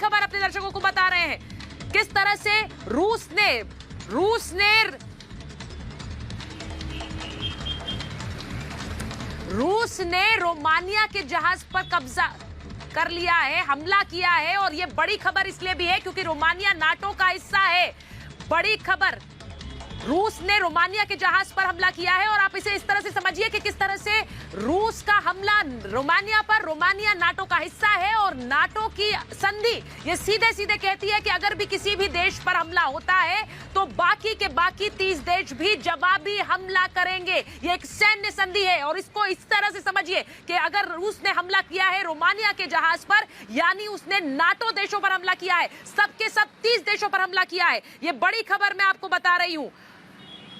खबर अपने दर्शकों को बता रहे हैं किस तरह से रूस ने रोमानिया के जहाज पर कब्जा कर लिया है, हमला किया है। और यह बड़ी खबर इसलिए भी है क्योंकि रोमानिया नाटो का हिस्सा है। बड़ी खबर, रूस ने रोमानिया के जहाज पर हमला किया है। और आप इसे इस तरह से समझिए कि किस तरह से रूस का हमला रोमानिया पर, रोमानिया नाटो का हिस्सा है और नाटो की संधि ये सीधे सीधे कहती है कि अगर भी किसी भी देश पर हमला होता है तो बाकी के बाकी 30 देश भी जवाबी हमला करेंगे। ये एक सैन्य संधि है और इसको इस तरह से समझिए कि अगर रूस ने हमला किया है रोमानिया के जहाज पर, यानी उसने नाटो देशों पर हमला किया है, सबके सब 30 देशों पर हमला किया है। ये बड़ी खबर मैं आपको बता रही हूं,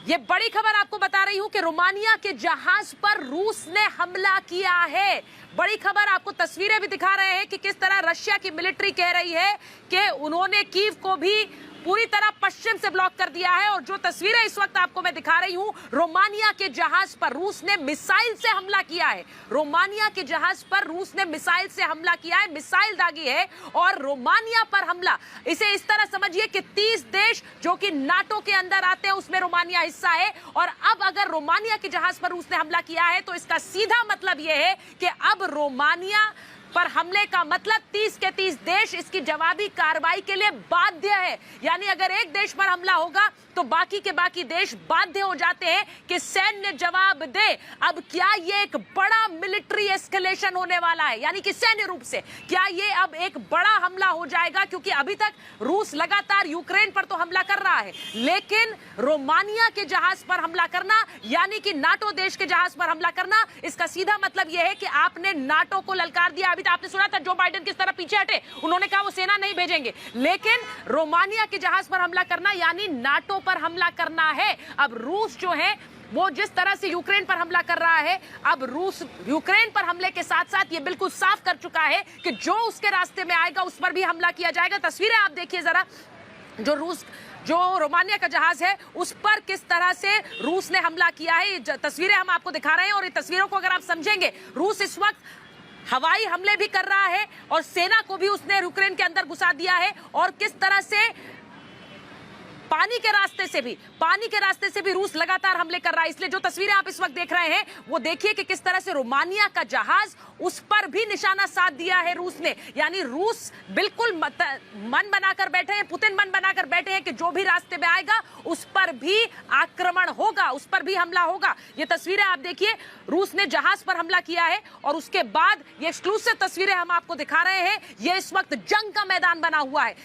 ये बड़ी खबर आपको बता रही हूं कि रोमानिया के जहाज पर रूस ने हमला किया है। बड़ी खबर, आपको तस्वीरें भी दिखा रहे हैं कि किस तरह रशिया की मिलिट्री कह रही है कि उन्होंने कीव को भी पूरी तरह पश्चिम से ब्लॉक कर दिया है। और जो तस्वीरें इस वक्त आपको मैं दिखा रही हूं, रोमानिया के जहाज पर रूस ने मिसाइल से हमला किया है। रोमानिया के जहाज पर रूस ने मिसाइल से हमला किया है, मिसाइल दागी है और रोमानिया पर हमला। इसे इस तरह समझिए कि 30 देश जो कि नाटो के अंदर आते हैं उसमें रोमानिया हिस्सा है। और अब अगर रोमानिया के जहाज पर रूस ने हमला किया है तो इसका सीधा मतलब यह है कि अब रोमानिया पर हमले का मतलब 30 के 30 देश इसकी जवाबी कार्रवाई के लिए बाध्य है। यानी अगर एक देश पर हमला होगा तो बाकी के बाकी देश बाध्य हो जाते हैं कि सैन्य जवाब दे। अब क्या ये एक बड़ा मिलिट्री एस्केलेशन होने वाला है, यानी कि सैन्य रूप से क्या ये अब एक बड़ा हमला हो जाएगा? क्योंकि अभी तक रूस लगातार यूक्रेन पर तो हमला कर रहा है, लेकिन रोमानिया के जहाज पर हमला करना, यानी कि नाटो देश के जहाज पर हमला करना, इसका सीधा मतलब यह है कि आपने नाटो को ललकार दिया। अभी तो आपने सुना था जो बाइडेन किस तरह पीछे हटे, उन्होंने कहा वो सेना नहीं भेजेंगे, लेकिन रोमानिया के जहाज पर हमला करना यानी नाटो पर हमला करना है। अब रूस जो है वो जिस तरह से यूक्रेन पर हमला कर रहा है, अब रूस यूक्रेन पर हमले के साथ साथ ये बिल्कुल साफ कर चुका है कि जो उसके रास्ते में आएगा उस पर भी हमला किया जाएगा। तस्वीरें आप देखिए जरा, जो रोमानिया का जहाज है उस पर किस तरह से रूस ने हमला किया है। ये तस्वीरें हम आपको दिखा रहे हैं और ये तस्वीरों को अगर आप समझेंगे, रूस इस वक्त हवाई हमले भी कर रहा है और सेना को भी उसने यूक्रेन के अंदर घुसा दिया है। और किस तरह से पानी के रास्ते से भी रूस लगातार हमले कर रहा है। इसलिए जो तस्वीरें आप इस वक्त देख रहे हैं वो देखिए कि किस तरह से रोमानिया का जहाज, उस पर भी निशाना साध दिया है रूस ने। यानी रूस बिल्कुल मन बनाकर बैठे हैं, पुतिन मन बनाकर बैठे हैं कि जो भी रास्ते में आएगा उस पर भी आक्रमण होगा, उस पर भी हमला होगा। ये तस्वीरें आप देखिए, रूस ने जहाज पर हमला किया है और उसके बाद ये एक्सक्लूसिव तस्वीरें हम आपको दिखा रहे हैं। ये इस वक्त जंग का मैदान बना हुआ है।